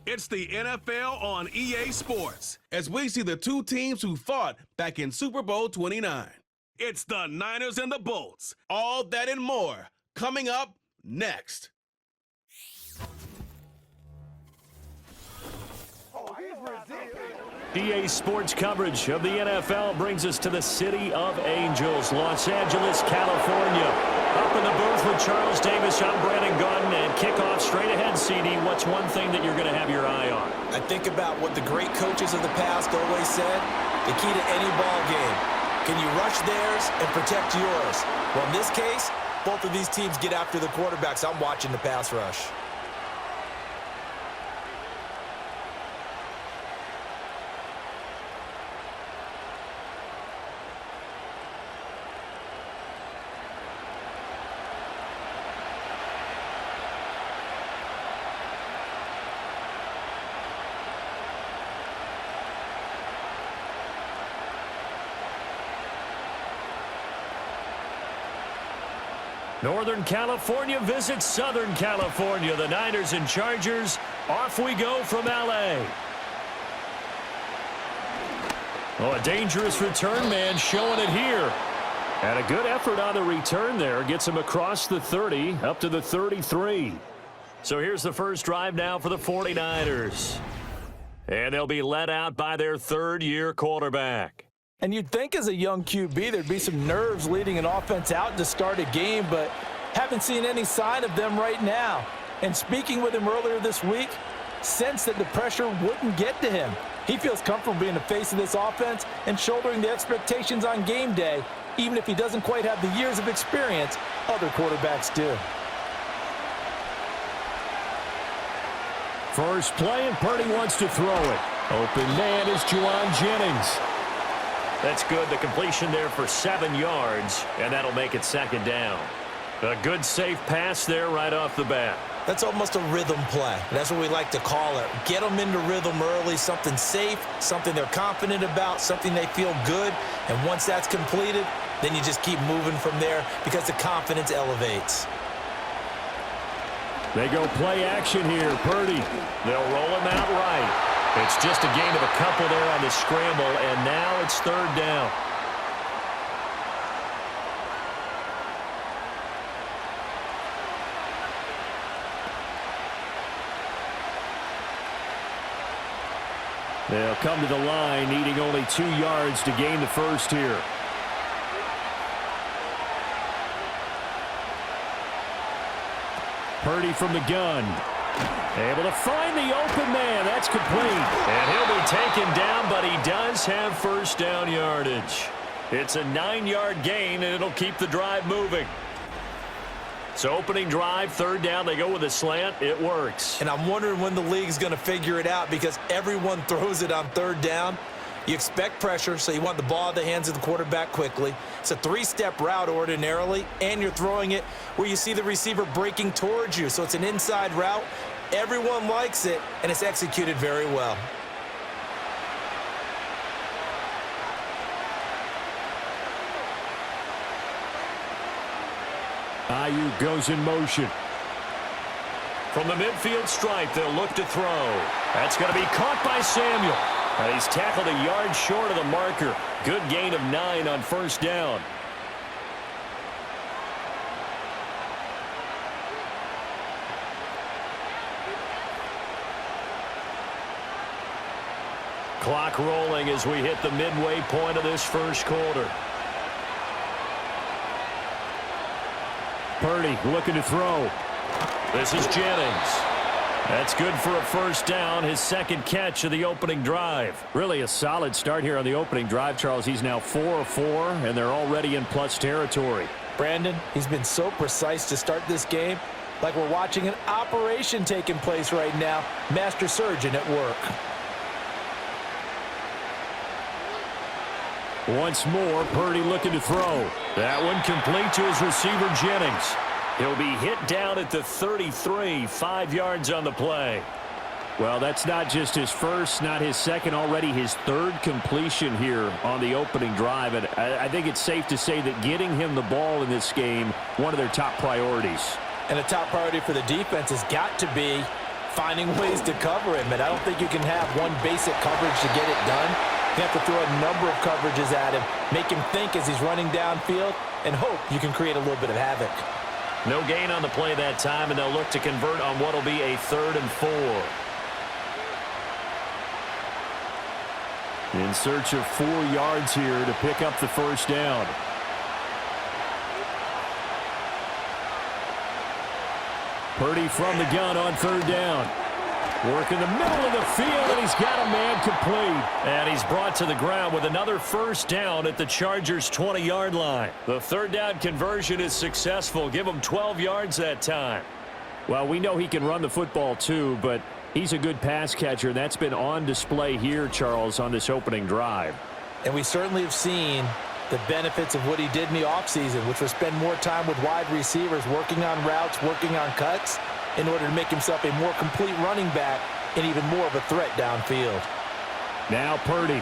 It's the NFL on EA Sports as we see the two teams who fought back in Super Bowl 29. It's the Niners and the Bolts. All that and more coming up next. EA Sports coverage of the NFL brings us to the City of Angels, Los Angeles, California. Up in the booth with Charles Davis, I'm Brandon Gaudin, and kickoff straight ahead, CD. What's one thing that you're going to have your eye on? I think about what the great coaches of the past always said, the key to any ball game. Can you rush theirs and protect yours? Well, in this case, both of these teams get after the quarterbacks. I'm watching the pass rush. Northern California visits Southern California. The Niners and Chargers. Off we go from L.A. Oh, a dangerous return man showing it here. And a good effort on the return there. Gets him across the 30, up to the 33. So here's the first drive now for the 49ers. And they'll be led out by their third-year quarterback. And you'd think as a young QB there'd be some nerves leading an offense out to start a game, but haven't seen any sign of them right now. And speaking with him earlier this week, sensed that the pressure wouldn't get to him. He feels comfortable being the face of this offense and shouldering the expectations on game day, even if he doesn't quite have the years of experience other quarterbacks do. First play, and Purdy wants to throw it. Open man is Juwan Jennings. That's good. The completion there for 7 yards, and that'll make it second down. A good, safe pass there right off the bat. That's almost a rhythm play. That's what we like to call it. Get them into rhythm early, something safe, something they're confident about, something they feel good. And once that's completed, then you just keep moving from there because the confidence elevates. They go play action here. Purdy. They'll roll him out right. It's just a gain of a couple there on the scramble, and now it's third down. They'll come to the line, needing only 2 yards to gain the first here. Purdy from the gun. Able to find the open man. That's complete. And he'll be taken down, but he does have first down yardage. It's a 9-yard gain, and it'll keep the drive moving. So opening drive, third down, they go with a slant. It works. And I'm wondering when the league's going to figure it out because everyone throws it on third down. You expect pressure, so you want the ball in the hands of the quarterback quickly. It's a 3-step route ordinarily, and you're throwing it where you see the receiver breaking towards you. So it's an inside route. Everyone likes it, and it's executed very well. Ayuk goes in motion. From the midfield stripe, they'll look to throw. That's going to be caught by Samuel. And he's tackled a yard short of the marker. Good gain of 9 on first down. Clock rolling as we hit the midway point of this first quarter. Purdy looking to throw. This is Jennings. That's good for a first down, his second catch of the opening drive. Really a solid start here on the opening drive, Charles. He's now 4 of 4, and they're already in plus territory. Brandon, he's been so precise to start this game, like we're watching an operation taking place right now. Master surgeon at work. Once more, Purdy looking to throw. That one complete to his receiver, Jennings. He'll be hit down at the 33, 5 yards on the play. Well, that's not just his first, not his second, already his third completion here on the opening drive. And I think it's safe to say that getting him the ball in this game, one of their top priorities. And a top priority for the defense has got to be finding ways to cover him. And I don't think you can have one basic coverage to get it done. You have to throw a number of coverages at him, make him think as he's running downfield, and hope you can create a little bit of havoc. No gain on the play that time, and they'll look to convert on what will be a 3rd and 4. In search of 4 yards here to pick up the first down. Purdy from the gun on 3rd down. Work in the middle of the field, and he's got a man complete. And he's brought to the ground with another first down at the Chargers' 20-yard line. The 3rd down conversion is successful. Give him 12 yards that time. Well, we know he can run the football too, but he's a good pass catcher. That's been on display here, Charles, on this opening drive. And we certainly have seen the benefits of what he did in the offseason, which was spend more time with wide receivers, working on routes, working on cuts, in order to make himself a more complete running back and even more of a threat downfield. Now Purdy.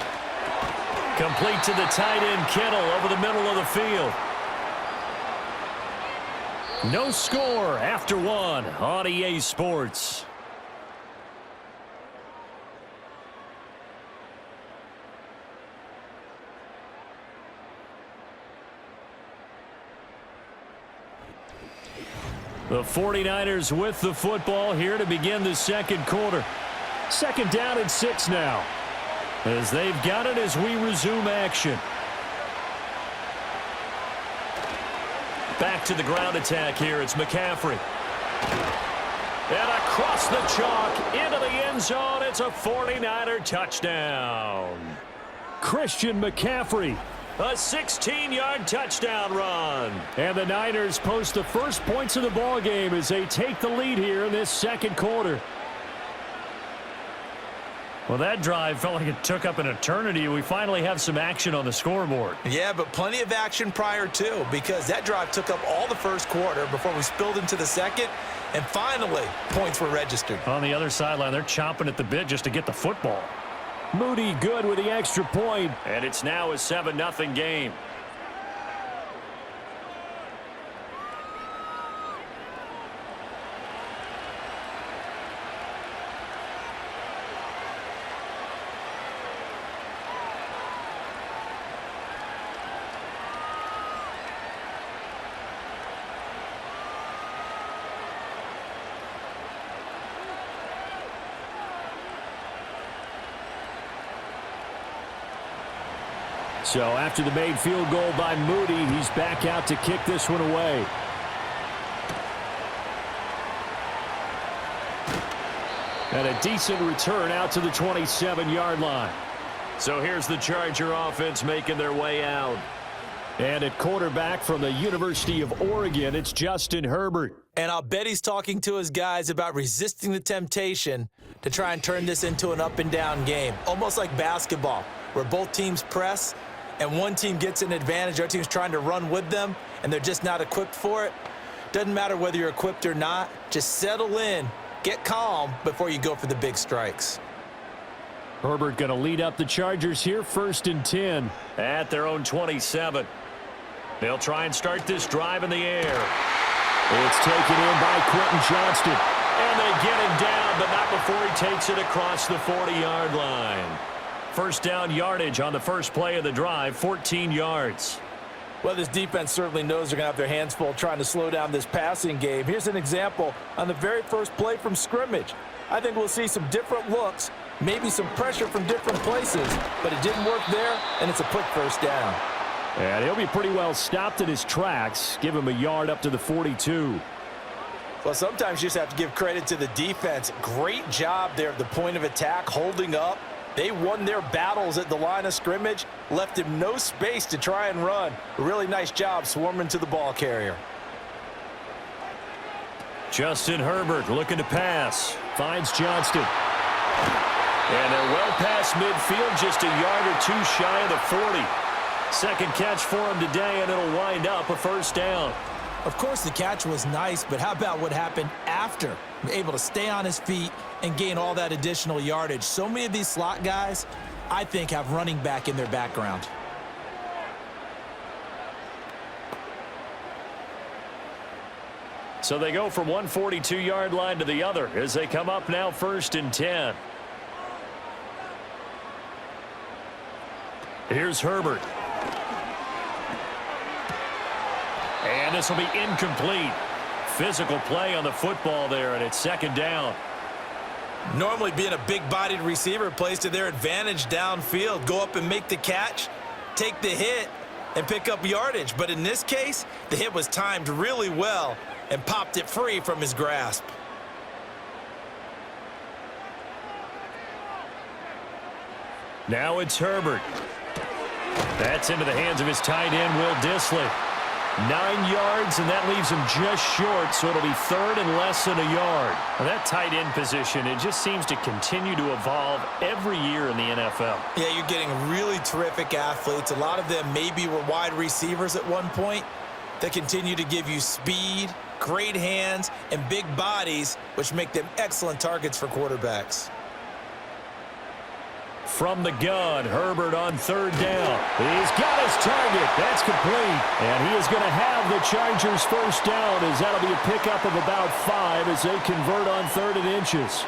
Complete to the tight end, Kittle, over the middle of the field. No score after 1 on EA Sports. The 49ers with the football here to begin the 2nd quarter. 2nd down and 6 now, as they've got it as we resume action. Back to the ground attack here. It's McCaffrey. And across the chalk into the end zone. It's a 49er touchdown. Christian McCaffrey. A 16-yard touchdown run. And the Niners post the first points of the ball game as they take the lead here in this 2nd quarter. Well, that drive felt like it took up an eternity. We finally have some action on the scoreboard. Yeah, but plenty of action prior to, because that drive took up all the 1st quarter before we spilled into the 2nd, and finally, points were registered. On the other sideline, they're chomping at the bit just to get the football. Moody good with the extra point, and it's now a 7-0 game. So after the made field goal by Moody, he's back out to kick this one away. And a decent return out to the 27-yard line. So here's the Charger offense making their way out. And at quarterback from the University of Oregon, it's Justin Herbert. And I'll bet he's talking to his guys about resisting the temptation to try and turn this into an up-and-down game, almost like basketball, where both teams press and one team gets an advantage, our team's trying to run with them, and they're just not equipped for it. Doesn't matter whether you're equipped or not. Just settle in, get calm before you go for the big strikes. Herbert going to lead up the Chargers here, 1st and 10 at their own 27. They'll try and start this drive in the air. It's taken in by Quentin Johnston. And they get him down, but not before he takes it across the 40-yard line. First down yardage on the first play of the drive, 14 yards. Well, this defense certainly knows they're going to have their hands full trying to slow down this passing game. Here's an example on the very first play from scrimmage. I think we'll see some different looks, maybe some pressure from different places, but it didn't work there, and it's a quick first down. And he'll be pretty well stopped in his tracks. Give him a yard up to the 42. Well, sometimes you just have to give credit to the defense. Great job there at the point of attack, holding up. They won their battles at the line of scrimmage, left him no space to try and run. A really nice job swarming to the ball carrier. Justin Herbert looking to pass. Finds Johnston. And they're well past midfield, just a yard or two shy of the 40. Second catch for him today, and it'll wind up a first down. Of course, the catch was nice, but how about what happened after? Able to stay on his feet and gain all that additional yardage. So many of these slot guys, I think, have running back in their background. So they go from one 42-yard line to the other as they come up now 1st and 10. Here's Herbert. And this will be incomplete. Physical play on the football there, and it's 2nd down. Normally being a big-bodied receiver plays to their advantage downfield. Go up and make the catch, take the hit, and pick up yardage. But in this case, the hit was timed really well and popped it free from his grasp. Now it's Herbert. That's into the hands of his tight end, Will Dissly. 9 yards, and that leaves him just short, so it'll be 3rd and less than a yard. Now, that tight end position, it just seems to continue to evolve every year in the NFL. Yeah, you're getting really terrific athletes. A lot of them maybe were wide receivers at one point. They continue to give you speed, great hands, and big bodies, which make them excellent targets for quarterbacks. From the gun, Herbert on 3rd down. He's got his target. That's complete. And he is going to have the Chargers' 1st down, as that'll be a pickup of about 5 as they convert on 3rd and inches.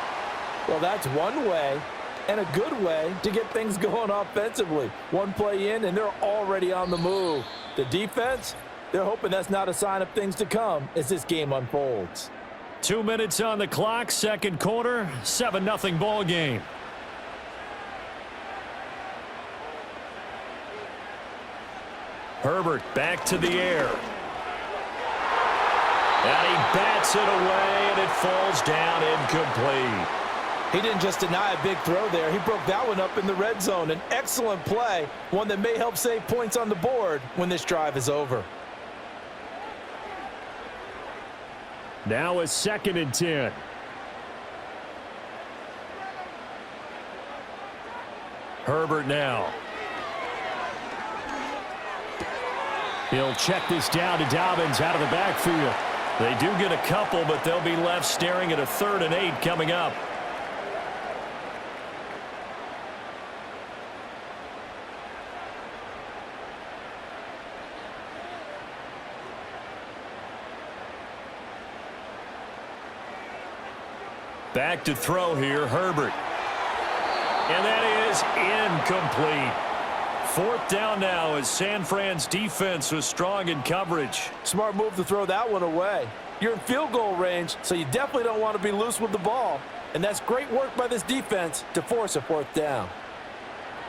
Well, that's one way and a good way to get things going offensively. One play in, and they're already on the move. The defense, they're hoping that's not a sign of things to come as this game unfolds. 2 minutes on the clock, 2nd quarter, 7-0 ball game. Herbert back to the air. And he bats it away, and it falls down incomplete. He didn't just deny a big throw there. He broke that one up in the red zone. An excellent play, one that may help save points on the board when this drive is over. Now it's 2nd and 10. Herbert now. He'll check this down to Dobbins out of the backfield. They do get a couple, but they'll be left staring at a 3rd and 8 coming up. Back to throw here, Herbert. And that is incomplete. 4th down now as San Fran's defense was strong in coverage. Smart move to throw that one away. You're in field goal range, so you definitely don't want to be loose with the ball. And that's great work by this defense to force a 4th down.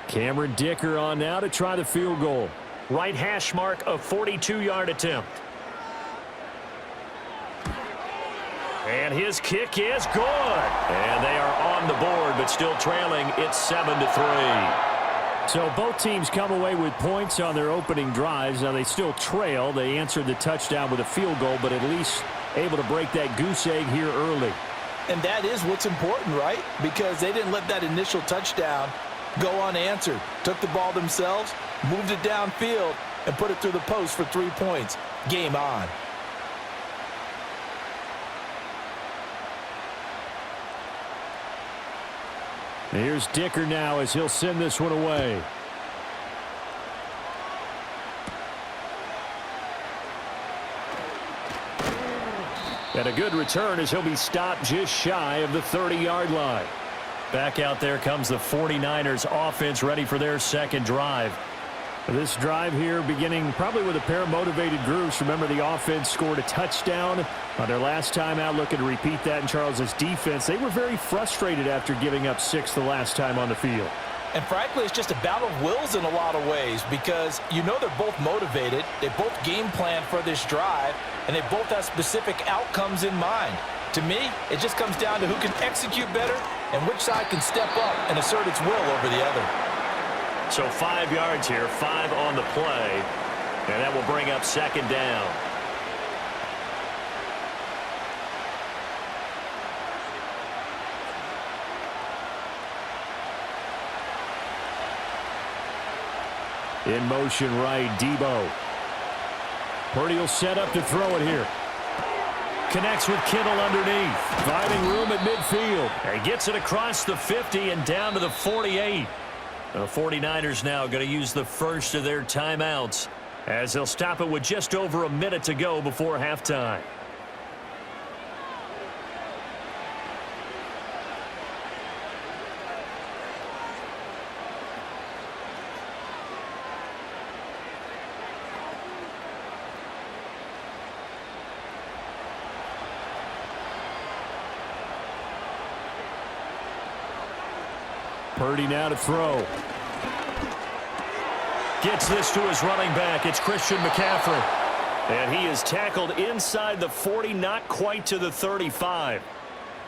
Cameron Dicker on now to try the field goal. Right hash mark, a 42-yard attempt. And his kick is good. And they are on the board, but still trailing. It's 7-3. So both teams come away with points on their opening drives. Now they still trail. They answered the touchdown with a field goal, but at least able to break that goose egg here early. And that is what's important, right? Because they didn't let that initial touchdown go unanswered. Took the ball themselves, moved it downfield, and put it through the post for 3 points. Game on. Here's Dicker now as he'll send this one away. And a good return as he'll be stopped just shy of the 30-yard line. Back out there comes the 49ers offense ready for their 2nd drive. This drive here beginning probably with a pair of motivated groups. Remember, the offense scored a touchdown on their last time out, looking to repeat that in Charles's defense. They were very frustrated after giving up 6 the last time on the field. And frankly, it's just a battle of wills in a lot of ways because you know they're both motivated. They both game plan for this drive, and they both have specific outcomes in mind. To me, it just comes down to who can execute better and which side can step up and assert its will over the other. So 5 yards here, 5 on the play, and that will bring up 2nd down. In motion right, Debo. Purdy will set up to throw it here. Connects with Kittle underneath. Finding room at midfield. And gets it across the 50 and down to the 48. The 49ers now going to use the first of their timeouts as they'll stop it with just over a minute to go before halftime. Purdy now to throw. Gets this to his running back. It's Christian McCaffrey. And he is tackled inside the 40, not quite to the 35.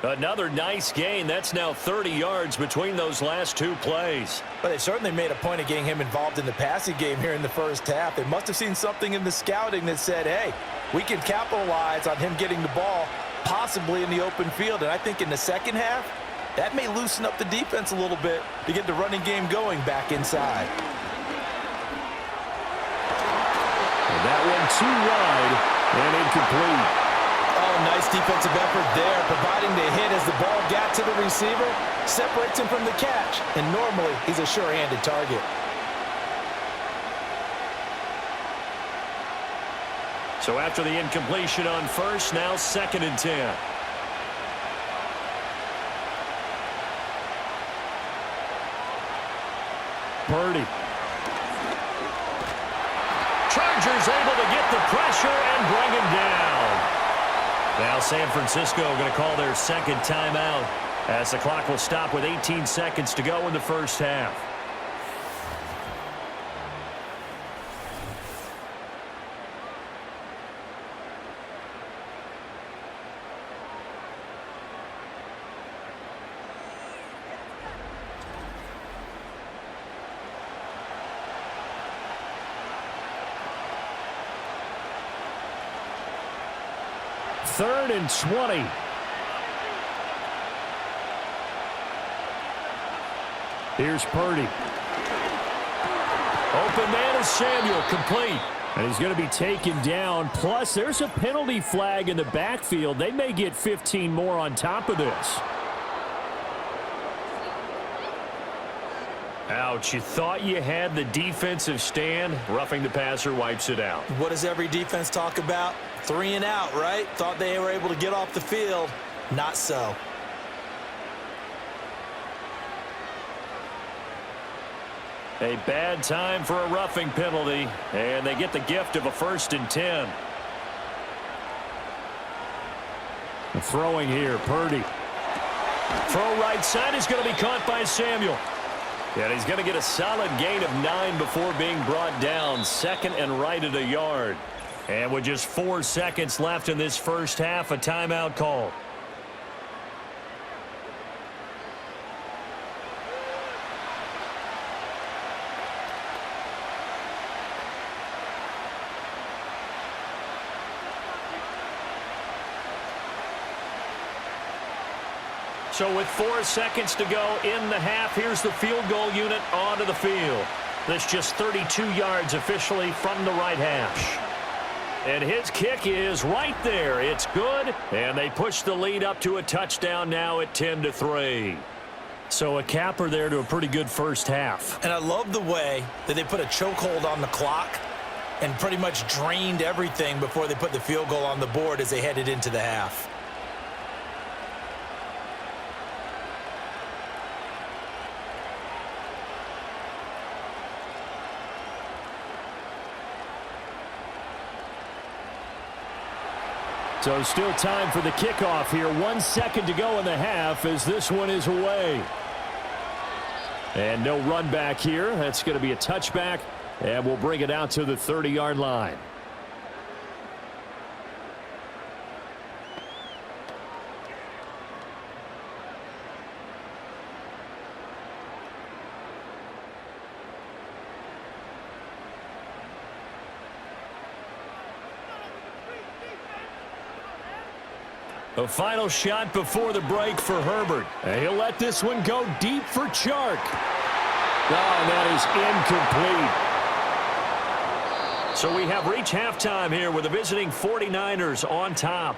Another nice gain. That's now 30 yards between those last two plays. But they certainly made a point of getting him involved in the passing game here in the first half. They must have seen something in the scouting that said, hey, we can capitalize on him getting the ball possibly in the open field. And I think in the second half, that may loosen up the defense a little bit to get the running game going back inside. And that one too wide and incomplete. Oh, nice defensive effort there, providing the hit as the ball got to the receiver, separates him from the catch, and normally he's a sure-handed target. So after the incompletion on first, now 2nd and 10. Purdy. Chargers able to get the pressure and bring him down. Now San Francisco going to call their second timeout as the clock will stop with 18 seconds to go in the first half. Third and 20. Here's Purdy. Open man is Samuel, complete. And he's going to be taken down. Plus, there's a penalty flag in the backfield. They may get 15 more on top of this. Ouch, you thought you had the defensive stand. Roughing the passer wipes it out. What does every defense talk about? 3 and out, right? Thought they were able to get off the field. Not so. A bad time for a roughing penalty, and they get the gift of a 1st and 10. Throwing here, Purdy. Throw right side is going to be caught by Samuel. And he's going to get a solid gain of 9 before being brought down. 2nd and right at a yard. And with just 4 seconds left in this first half, a timeout call. So with 4 seconds to go in the half, here's the field goal unit onto the field. That's just 32 yards officially from the right hash. And his kick is right there. It's good, and they push the lead up to a touchdown now at 10-3. So a capper there to a pretty good first half. And I love the way that they put a chokehold on the clock and pretty much drained everything before they put the field goal on the board as they headed into the half. So still time for the kickoff here. 1 second to go in the half as this one is away. And no run back here. That's going to be a touchback, and we'll bring it out to the 30-yard line. A final shot before the break for Herbert. And he'll let this one go deep for Chark. Oh, that is incomplete. So we have reached halftime here with the visiting 49ers on top.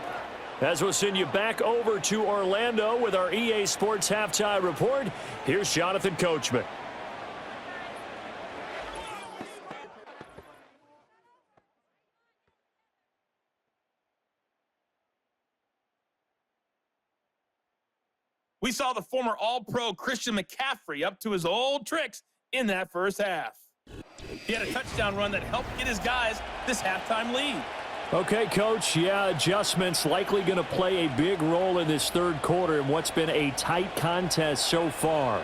As we'll send you back over to Orlando with our EA Sports Halftime Report, here's Jonathan Coachman. We saw the former All-Pro Christian McCaffrey up to his old tricks in that first half. He had a touchdown run that helped get his guys this halftime lead. Okay, Coach, yeah, adjustments likely going to play a big role in this third quarter in what's been a tight contest so far.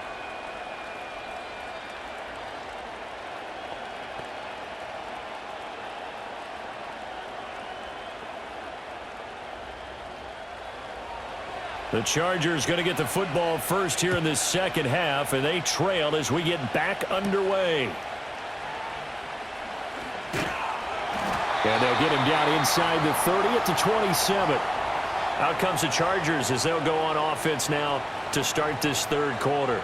The Chargers going to get the football first here in this second half, and they trail as we get back underway. And they'll get him down inside the 30 at the 27. Out comes the Chargers as they'll go on offense now to start this third quarter.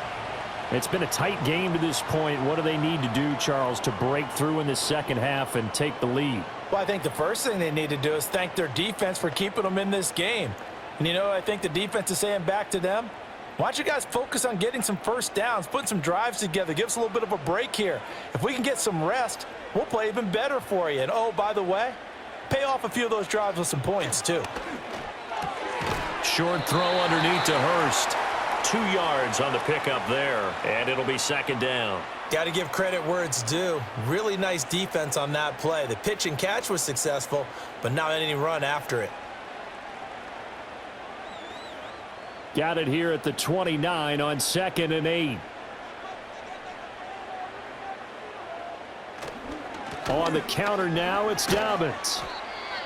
It's been a tight game to this point. What do they need to do, Charles, to break through in the second half and take the lead? Well, I think the first thing they need to do is thank their defense for keeping them in this game. And, you know, I think the defense is saying back to them, why don't you guys focus on getting some first downs, putting some drives together, give us a little bit of a break here. If we can get some rest, we'll play even better for you. And, oh, by the way, pay off a few of those drives with some points, too. Short throw underneath to Hurst. 2 yards on the pickup there, and it'll be second down. Got to give credit where it's due. Really nice defense on that play. The pitch and catch was successful, but not any run after it. Got it here at the 29 on 2nd and 8. On the counter now, it's Dobbins.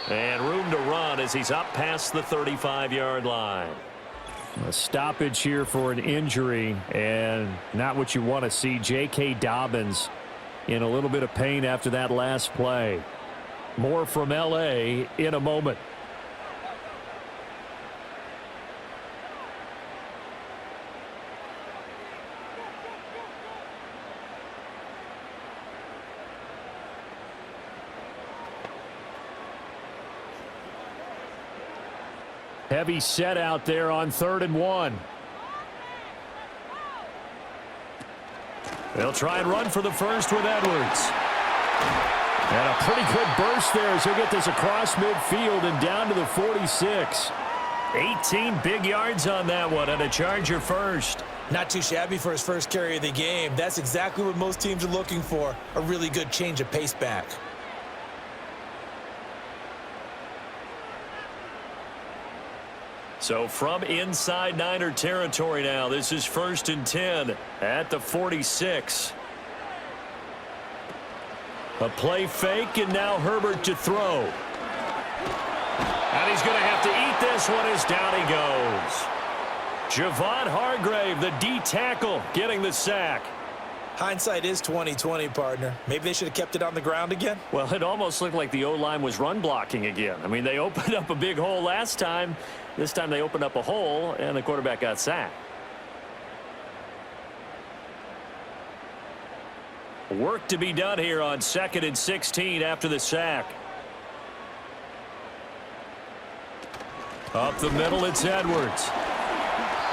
And room to run as he's up past the 35-yard line. A stoppage here for an injury, and not what you want to see. J.K. Dobbins in a little bit of pain after that last play. More from L.A. in a moment. Heavy set out there on 3rd and 1. They'll try and run for the first with Edwards. And a pretty good burst there as he'll get this across midfield and down to the 46. 18 big yards on that one, and a Charger first. Not too shabby for his first carry of the game. That's exactly what most teams are looking for, a really good change of pace back. So from inside Niner territory now, this is 1st and 10 at the 46. A play fake, and now Herbert to throw. And he's going to have to eat this one as down he goes. Javon Hargrave, the D tackle, getting the sack. Hindsight is 20/20, partner. Maybe they should have kept it on the ground again. Well, it almost looked like the O-line was run blocking again. I mean, they opened up a big hole last time. This time they opened up a hole, and the quarterback got sacked. Work to be done here on 2nd and 16 after the sack. Up the middle, it's Edwards.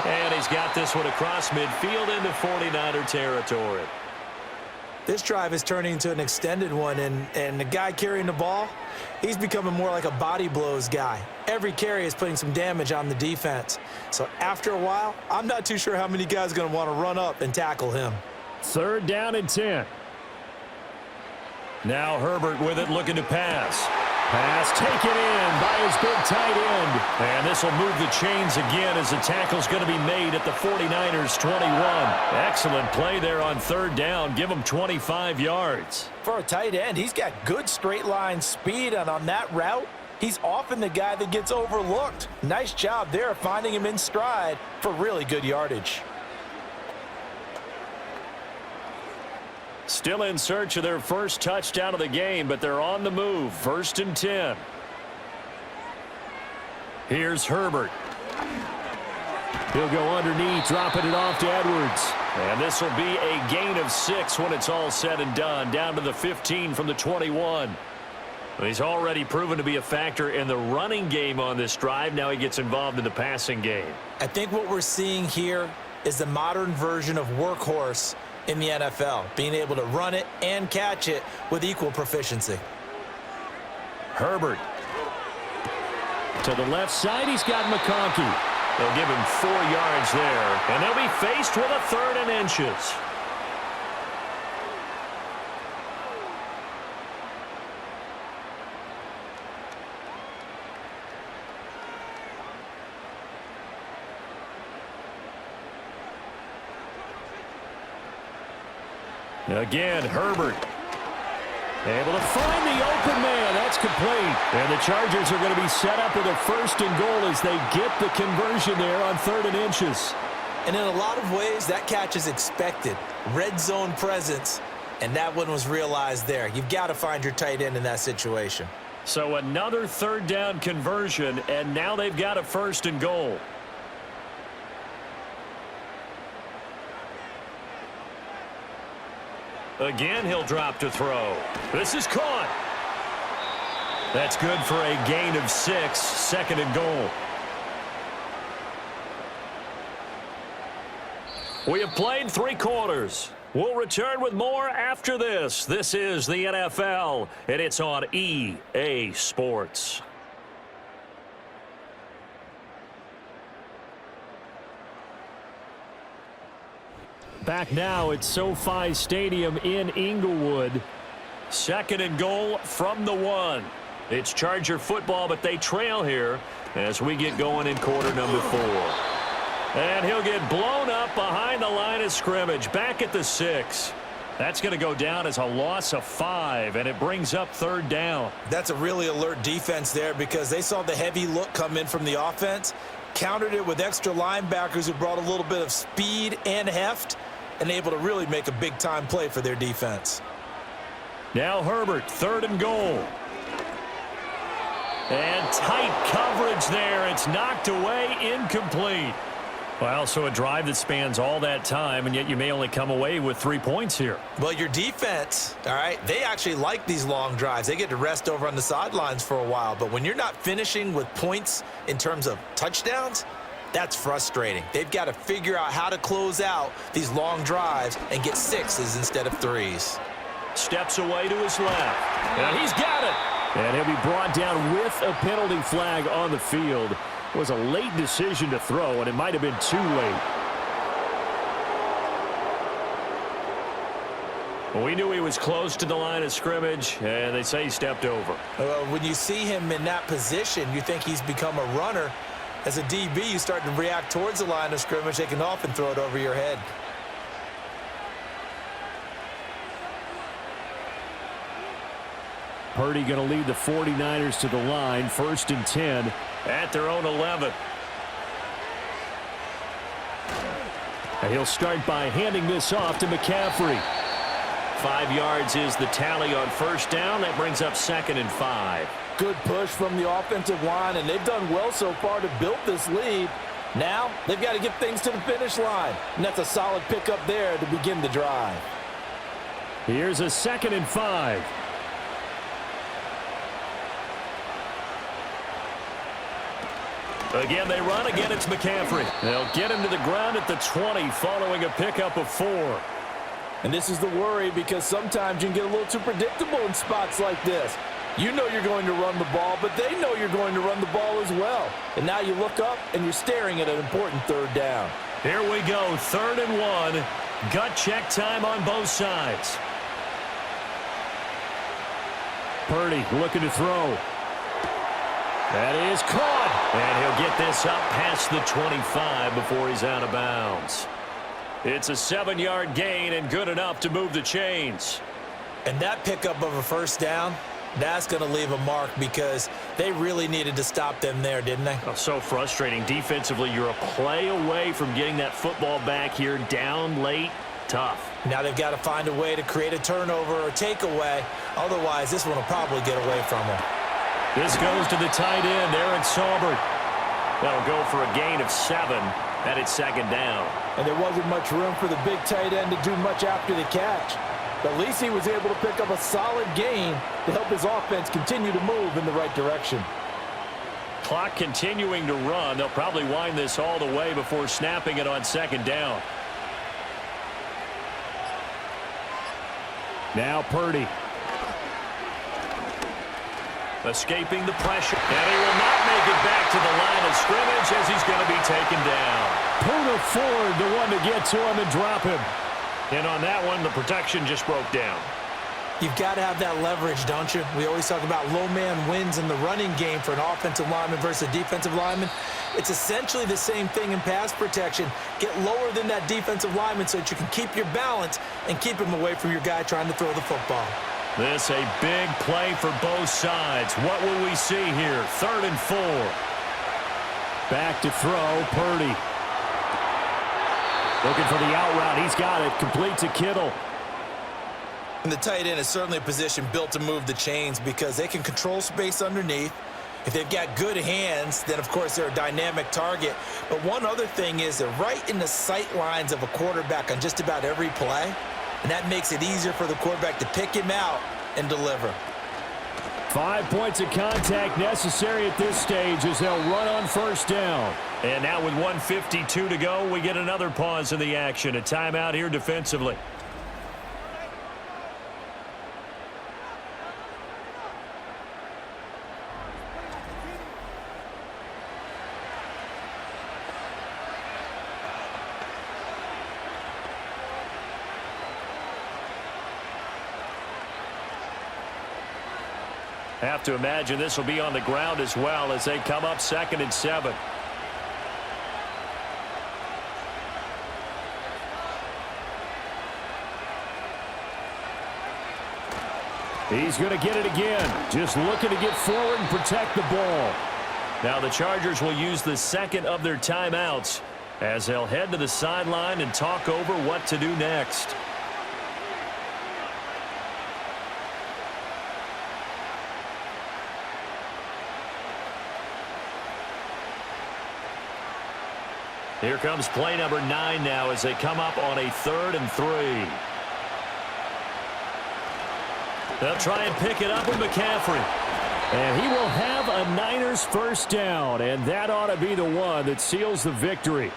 And he's got this one across midfield into 49er territory. This drive is turning into an extended one, and the guy carrying the ball, he's becoming more like a body blows guy. Every carry is putting some damage on the defense. So after a while, I'm not too sure how many guys are going to want to run up and tackle him. 3rd down and 10. Now Herbert with it, looking to pass. Pass taken in by his big tight end. And this will move the chains again as the tackle's going to be made at the 49ers 21. Excellent play there on 3rd down. Give him 25 yards. For a tight end, he's got good straight line speed, and on that route, he's often the guy that gets overlooked. Nice job there finding him in stride for really good yardage. Still in search of their first touchdown of the game, but they're on the move. 1st and 10. Here's Herbert. He'll go underneath, dropping it off to Edwards. And this will be a gain of 6 when it's all said and done. Down to the 15 from the 21. He's already proven to be a factor in the running game on this drive. Now he gets involved in the passing game. I think what we're seeing here is the modern version of workhorse in the NFL, being able to run it and catch it with equal proficiency. Herbert. To the left side, he's got McConkey. They'll give him 4 yards there, and they'll be faced with a 3rd and inches. Again, Herbert. Able to find the open man. That's complete. And the Chargers are going to be set up with a 1st and goal as they get the conversion there on 3rd and inches. And in a lot of ways, that catch is expected. Red zone presence, and that one was realized there. You've got to find your tight end in that situation. So another 3rd down conversion, and now they've got a 1st and goal. Again, he'll drop to throw. This is caught. That's good for a gain of 6, 2nd and goal. We have played 3 quarters. We'll return with more after this. This is the NFL, and it's on EA Sports. Back now at SoFi Stadium in Inglewood. 2nd and goal from the 1. It's Charger football, but they trail here as we get going in quarter number 4. And he'll get blown up behind the line of scrimmage, back at the 6. That's going to go down as a loss of 5, and it brings up 3rd down. That's a really alert defense there because they saw the heavy look come in from the offense, countered it with extra linebackers who brought a little bit of speed and heft, and able to really make a big-time play for their defense. Now Herbert, 3rd and goal. And tight coverage there. It's knocked away, incomplete. Well, so a drive that spans all that time, and yet you may only come away with 3 points here. Well, your defense, all right, they actually like these long drives. They get to rest over on the sidelines for a while. But when you're not finishing with points in terms of touchdowns, that's frustrating. They've got to figure out how to close out these long drives and get 6s instead of 3s. Steps away to his left. And he's got it. And he'll be brought down with a penalty flag on the field. It was a late decision to throw, and it might have been too late. Well, we knew he was close to the line of scrimmage, and they say he stepped over. When you see him in that position, you think he's become a runner. As a DB, you start to react towards the line of scrimmage. They can often throw it over your head. Purdy going to lead the 49ers to the line, 1st and 10 at their own 11. And he'll start by handing this off to McCaffrey. 5 yards is the tally on 1st down. That brings up 2nd and 5. Good push from the offensive line, and they've done well so far to build this lead. Now they've got to get things to the finish line, and that's a solid pickup there to begin the drive. Here's a 2nd and 5. Again, they run. Again, it's McCaffrey. They'll get him to the ground at the 20 following a pickup of 4. And this is the worry because sometimes you can get a little too predictable in spots like this. You know you're going to run the ball, but they know you're going to run the ball as well. And now you look up and you're staring at an important 3rd down. Here we go, 3rd and 1. Gut check time on both sides. Purdy looking to throw. That is caught. And he'll get this up past the 25 before he's out of bounds. It's a 7-yard gain and good enough to move the chains. And that pickup of a 1st down, that's going to leave a mark because they really needed to stop them there, didn't they? Oh, so frustrating. Defensively, you're a play away from getting that football back here down late. Tough. Now they've got to find a way to create a turnover or takeaway. Otherwise, this one will probably get away from them. This goes to the tight end, Aaron Saubert. That'll go for a gain of 7, and it's 2nd down. And there wasn't much room for the big tight end to do much after the catch. But at least he was able to pick up a solid gain to help his offense continue to move in the right direction. Clock continuing to run. They'll probably wind this all the way before snapping it on 2nd down. Now Purdy. Escaping the pressure. And he will not make it back to the line of scrimmage as he's going to be taken down. Poona Ford, the one to get to him and drop him. And on that one, the protection just broke down. You've got to have that leverage, don't you? We always talk about low man wins in the running game for an offensive lineman versus a defensive lineman. It's essentially the same thing in pass protection. Get lower than that defensive lineman so that you can keep your balance and keep him away from your guy trying to throw the football. This a big play for both sides. What will we see here? 3rd and 4. Back to throw, Purdy. Looking for the out route. He's got it. Complete to Kittle. And the tight end is certainly a position built to move the chains because they can control space underneath. If they've got good hands, then, of course, they're a dynamic target. But one other thing is they're right in the sight lines of a quarterback on just about every play, and that makes it easier for the quarterback to pick him out and deliver. 5 points of contact necessary at this stage as they'll run on 1st down. And now with 1:52 to go, we get another pause in the action. A timeout here defensively. Have to imagine this will be on the ground as well as they come up 2nd and 7. He's going to get it again. Just looking to get forward and protect the ball. Now the Chargers will use the 2nd of their timeouts as they'll head to the sideline and talk over what to do next. Here comes play number 9 now as they come up on a 3rd and 3. They'll try and pick it up with McCaffrey. And he will have a Niners 1st down, and that ought to be the one that seals the victory.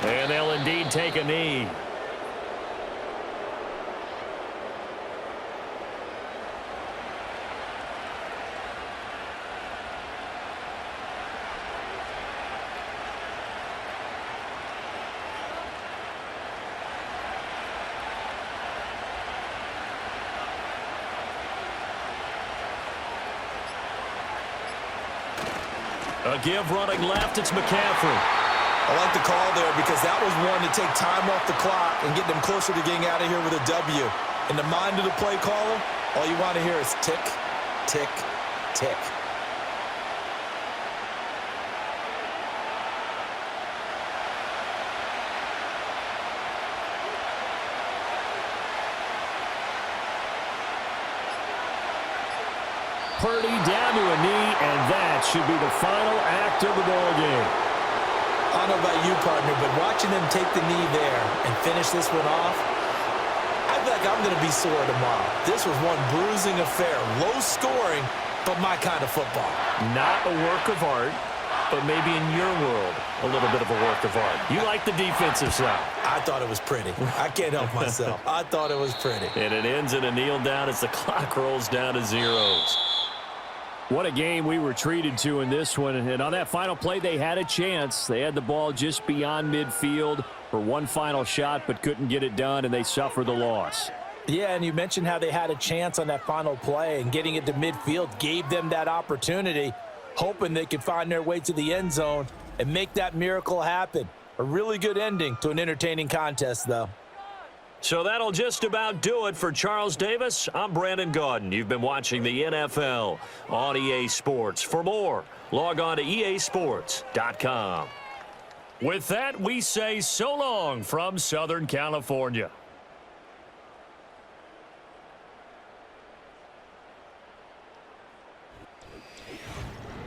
And they'll indeed take a knee. A give running left, it's McCaffrey. I like the call there because that was one to take time off the clock and get them closer to getting out of here with a W. In the mind of the play caller, all you want to hear is tick, tick, tick. Purdy down to a knee, and that should be the final act of the ball game. I don't know about you, partner, but watching them take the knee there and finish this one off, I feel like I'm going to be sore tomorrow. This was one bruising affair. Low scoring, but my kind of football. Not a work of art, but maybe in your world, a little bit of a work of art. You like the defensive side. I thought it was pretty. I can't help myself. I thought it was pretty. And it ends in a kneel down as the clock rolls down to zeros. What a game we were treated to in this one. And on that final play, they had a chance. They had the ball just beyond midfield for one final shot, but couldn't get it done, and they suffered the loss. Yeah, and you mentioned how they had a chance on that final play, and getting it to midfield gave them that opportunity, hoping they could find their way to the end zone and make that miracle happen. A really good ending to an entertaining contest, though. So that'll just about do it for Charles Davis. I'm Brandon Gaudin. You've been watching the NFL on EA Sports. For more, log on to easports.com. With that, we say so long from Southern California.